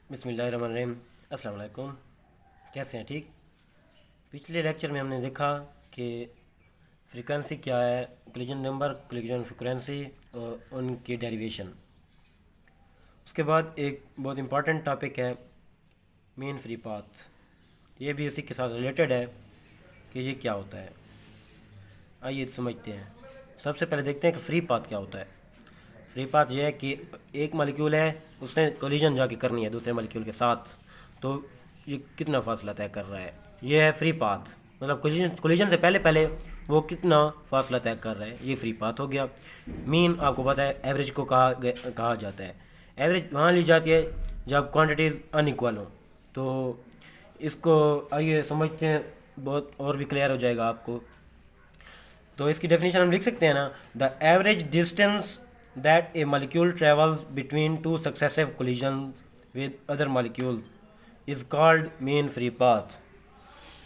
बिस्मिल्लाहिर्रहमानिर्रहीम। अस्सलाम वालेकुम। कैसे हैं? ठीक। पिछले लेक्चर में हमने देखा कि फ्रीक्वेंसी क्या है, कोलिजन नंबर, कोलिजन फ्रीक्वेंसी और उनकी डेरिवेशन। उसके बाद एक बहुत इंपॉर्टेंट टॉपिक है मीन फ्री पाथ। ये भी इसी के साथ रिलेटेड है कि ये क्या होता है। आइए समझते हैं। सबसे पहले देखते हैं कि फ्री पाथ क्या होता है। फ्री पाथ ये है कि एक मॉलिक्यूल है, उसने कोलिजन जाके करनी है दूसरे मॉलिक्यूल के साथ, तो ये कितना फासला तय कर रहा है, ये है फ्री पाथ। मतलब कोलिजन से पहले पहले वो कितना फासला तय कर रहा है, ये फ्री पाथ हो गया। मीन आपको पता है एवरेज को कहा जाता है। एवरेज वहाँ ली जाती है जब क्वांटिटीज़ अनइक्वल हो। तो इसको आइए समझते हैं, बहुत और भी क्लियर हो जाएगा आपको। तो इसकी डेफिनेशन हम लिख सकते हैं ना, the average distance that A molecule travels between two successive collision with other molecule is called mean free path.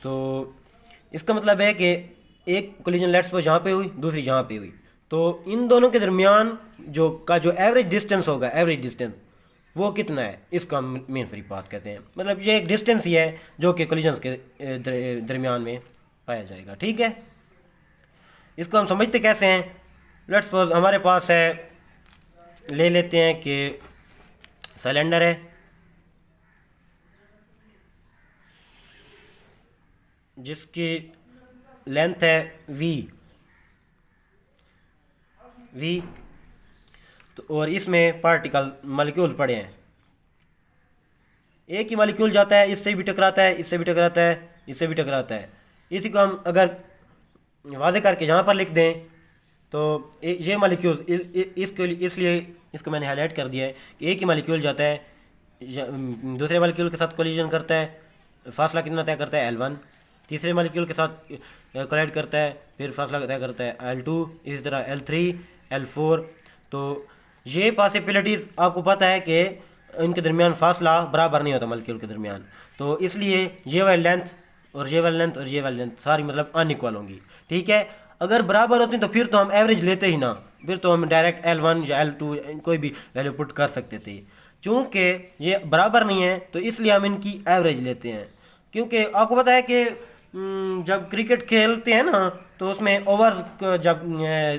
तो इसका मतलब है कि एक कोलिजन लेट्स सपोज यहाँ पे हुई, दूसरी यहाँ पे हुई, तो इन दोनों के दरमियान जो एवरेज डिस्टेंस होगा, एवरेज डिस्टेंस वो कितना है, इसको हम मीन फ्री पाथ कहते हैं। मतलब ये एक डिस्टेंस ही है जो कि कोलिजन्स के दरमियान में पाया जाएगा। ठीक है। इसको हम समझते कैसे हैं। लेट्स सपोज हमारे पास है, ले लेते हैं कि सिलेंडर है जिसकी लेंथ है वी तो और इसमें पार्टिकल मॉलिक्यूल पड़े हैं। एक ही मॉलिक्यूल जाता है, इससे भी टकराता है, इससे भी टकराता है, इससे भी टकराता है। इसी को हम अगर वाजे करके यहाँ पर लिख दें तो ये मॉलिक्यूल इसके इसलिए इसको मैंने हाईलाइट कर दिया है कि एक ही मॉलिक्यूल जाता है, दूसरे मॉलिक्यूल के साथ कोलिजन करता है, फासला कितना तय करता है L1, तीसरे मॉलिक्यूल के साथ कोलाइड करता है, फिर फासला तय करता है L2, इसी तरह L3, L4। तो ये पॉसिबिलिटीज़ आपको पता है कि इनके दरमियान फासला बराबर नहीं होता मॉलिक्यूल के दरमियान, तो इसलिए ये वाली लेंथ और ये वाली लेंथ और ये वाली लेंथ सारी मतलब अनइक्वल होंगी। ठीक है। अगर बराबर होती तो फिर तो हम एवरेज लेते ही ना, फिर तो हम डायरेक्ट L1 या L2 कोई भी वैल्यू पुट कर सकते थे। चूँकि ये बराबर नहीं है तो इसलिए हम इनकी एवरेज लेते हैं। क्योंकि आपको पता है कि जब क्रिकेट खेलते हैं ना तो उसमें ओवर्स जब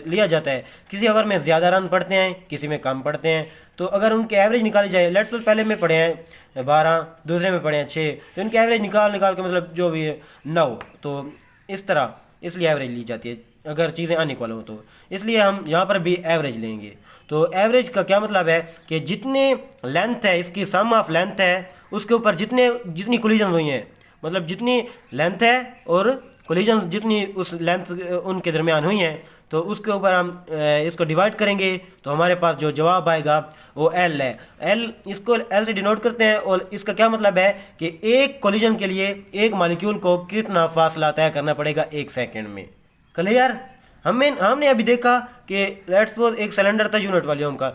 लिया जाता है, किसी ओवर में ज़्यादा रन पड़ते हैं, किसी में कम पड़ते हैं। तो अगर उनकी एवरेज निकाली जाए, लेट्स सपोज पहले में पढ़े हैं 12, दूसरे में पढ़े हैं 6, तो इनकी एवरेज निकाल के मतलब जो भी है 9, तो इस तरह इसलिए एवरेज ली जाती है अगर चीज़ें अनइक्वल हो तो। इसलिए हम यहाँ पर भी एवरेज लेंगे। तो एवरेज का क्या मतलब है कि जितने लेंथ है, इसकी सम ऑफ लेंथ है, उसके ऊपर जितनी कोलिजन हुई हैं, मतलब जितनी लेंथ है और कोलिजन जितनी उस लेंथ उनके दरमियान हुई हैं, तो उसके ऊपर हम इसको डिवाइड करेंगे तो हमारे पास जो जवाब आएगा वो L है। L, इसको L से डिनोट करते हैं। और इसका क्या मतलब है कि एक कोलिजन के लिए एक मॉलिक्यूल को कितना फासला तय करना पड़ेगा 1 सेकंड में। क्लियर। हमने अभी देखा कि लेट्स सपोज एक सिलेंडर था यूनिट वॉल्यूम का,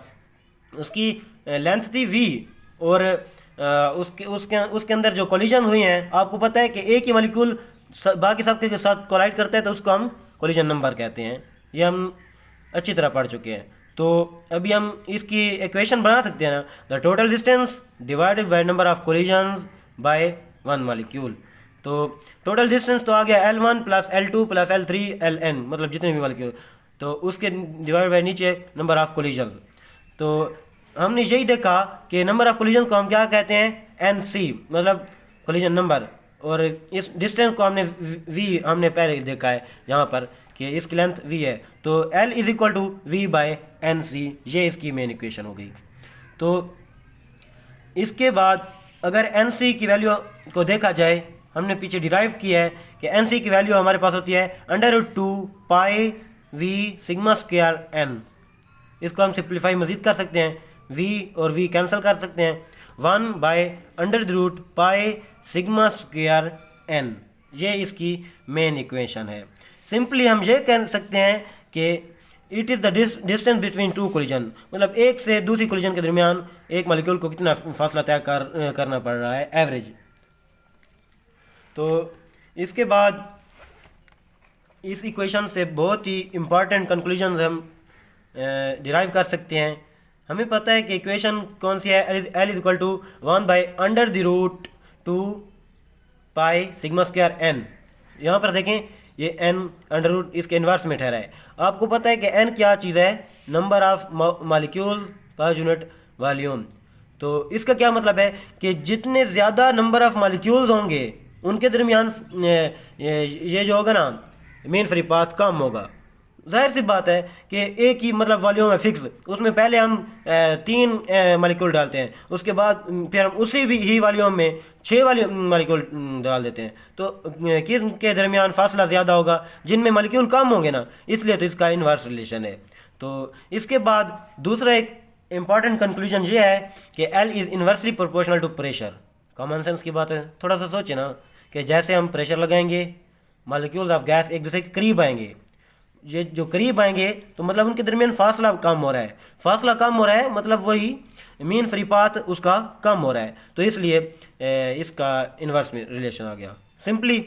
उसकी लेंथ थी V और उसके अंदर जो कोलिजन हुई हैं, आपको पता है कि एक ही मॉलिक्यूल बाकी सबके के साथ कोलाइड करता है तो उसको हम कोलिजन नंबर कहते हैं। ये हम अच्छी तरह पढ़ चुके हैं। तो अभी हम इसकी इक्वेशन बना सकते हैं ना, the total distance divided by number of collisions by one molecule. तो टोटल डिस्टेंस तो आ गया L1 plus L2 plus L3 Ln, मतलब जितने भी मॉलिक्यूल, तो उसके डिवाइड बाय नीचे नंबर ऑफ कोलिजन। तो हमने यही देखा कि नंबर ऑफ कोलिजन को हम क्या कहते हैं, NC, मतलब कोलिजन नंबर। और इस डिस्टेंस को हमने V हमने पहले देखा है यहाँ पर कि इसकी लेंथ V है, तो L is equal to V/NC। ये इसकी मेन इक्वेशन हो गई। तो इसके बाद अगर NC की वैल्यू को देखा जाए, हमने पीछे डिराइव किया है कि NC की वैल्यू हमारे पास होती है √2 पाई V सिग्मा स्क्वायर N। इसको हम सिंप्लीफाई मजीद कर सकते हैं, V और V कैंसिल कर सकते हैं, 1/√pi पाई सिग्मा स्क्वायर N। ये इसकी मेन इक्वेशन है। सिंपली हम ये कह सकते हैं कि it is the distance between two collision, मतलब एक से दूसरी कोलिजन के दरमियान एक मॉलिक्यूल को कितना फासला तय करना पड़ रहा है, एवरेज। तो इसके बाद इस इक्वेशन से बहुत ही इम्पॉर्टेंट कंक्लूजन हम डिराइव कर सकते हैं। हमें पता है कि इक्वेशन कौन सी है, L is equal to 1/√2 pi sigma square N. यहाँ पर देखें ये एन अंडर रूट इसके इन्वर्स में ठहरा है। आपको पता है कि एन क्या चीज़ है, number of molecule per unit volume. तो इसका क्या मतलब है कि जितने ज़्यादा नंबर ऑफ मॉलिक्यूल्स होंगे उनके दरमियान ये जो होगा ना मीन फ्री पाथ कम होगा। जाहिर सी बात है कि एक ही मतलब वॉल्यूम है फिक्स, उसमें पहले हम 3 मॉलिक्यूल डालते हैं, उसके बाद फिर हम उसी भी ही वॉल्यूम में 6 मॉलिक्यूल डाल देते हैं। तो किस के दरमियान फासला ज़्यादा होगा, जिनमें मॉलिक्यूल कम होंगे ना, इसलिए तो इसका इनवर्स रिलेशन है। तो इसके बाद दूसरा एक इंपॉर्टेंट कंक्लूजन ये है कि L is inversely proportional to pressure. Common sense की बात है, थोड़ा सा सोचे ना कि जैसे हम प्रेशर लगाएंगे मॉलिक्यूल्स ऑफ गैस एक दूसरे के करीब आएंगे, ये जो करीब आएंगे तो मतलब उनके दरमियान फासला कम हो रहा है, फासला कम हो रहा है मतलब वही मीन फ्री पाथ उसका कम हो रहा है। तो इसलिए इसका इन्वर्स में रिलेशन आ गया सिंपली।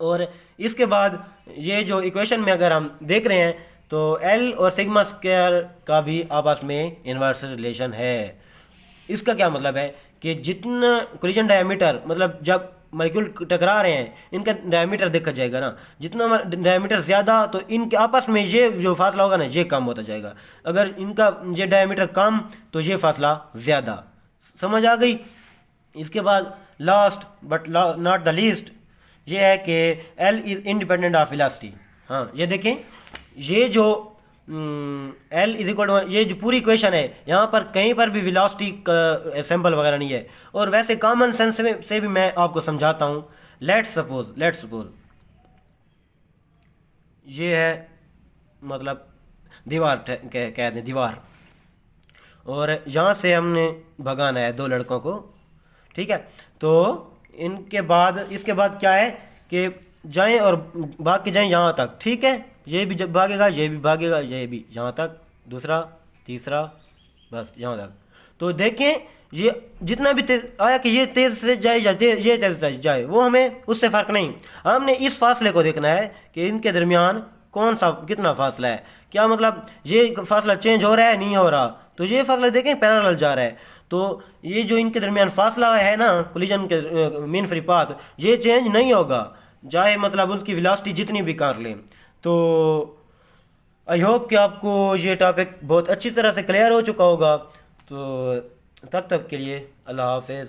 और इसके बाद ये जो इक्वेशन में अगर हम देख रहे हैं तो एल और सिग्मा स्क्वायर का भी आपस में इन्वर्स रिलेशन है। इसका क्या मतलब है कि जितना कोलिजन डायमीटर मतलब जब मॉलिक्यूल टकरा रहे हैं इनका डायमीटर देखा जाएगा ना, जितना डायमीटर ज़्यादा तो इनके आपस में ये जो फासला होगा ना ये कम होता जाएगा, अगर इनका ये डायमीटर कम तो ये फासला ज़्यादा। समझ आ गई। इसके बाद last but not the least ये है कि L is independent of velocity. हाँ ये देखें, ये जो एल इज इक्वल टू, ये जो पूरी इक्वेशन है यहाँ पर कहीं पर भी वेलोसिटी का सैंपल वगैरह नहीं है। और वैसे कॉमन सेंस से भी मैं आपको समझाता हूँ। लेट्स सपोज ये है मतलब दीवार कह दें दीवार, और यहाँ से हमने भगाना है 2 लड़कों को, ठीक है। तो इनके बाद इसके बाद क्या है कि जाएं और भाग के जाएं यहाँ तक, ठीक है। ये भी जब भागेगा ये भी भागेगा, ये भी यहाँ तक, दूसरा तीसरा बस यहाँ तक। तो देखें ये जितना भी तेज आया कि ये तेज़ से जाए ये तेज़ से जाए, वो हमें उससे फ़र्क नहीं, हमने इस फासले को देखना है कि इनके दरमियान कौन सा कितना फासला है। क्या मतलब ये फासला चेंज हो रहा है नहीं हो रहा, तो ये फासला देखें पैरेलल जा रहा है। तो ये जो इनके दरमियान फासला है ना कोलिजन के मीन फ्री पाथ, ये चेंज नहीं होगा चाहे मतलब उसकी वेलोसिटी जितनी भी कर लें। तो आई होप कि आपको ये टॉपिक बहुत अच्छी तरह से क्लियर हो चुका होगा। तो तब तक के लिए अल्लाह हाफिज़।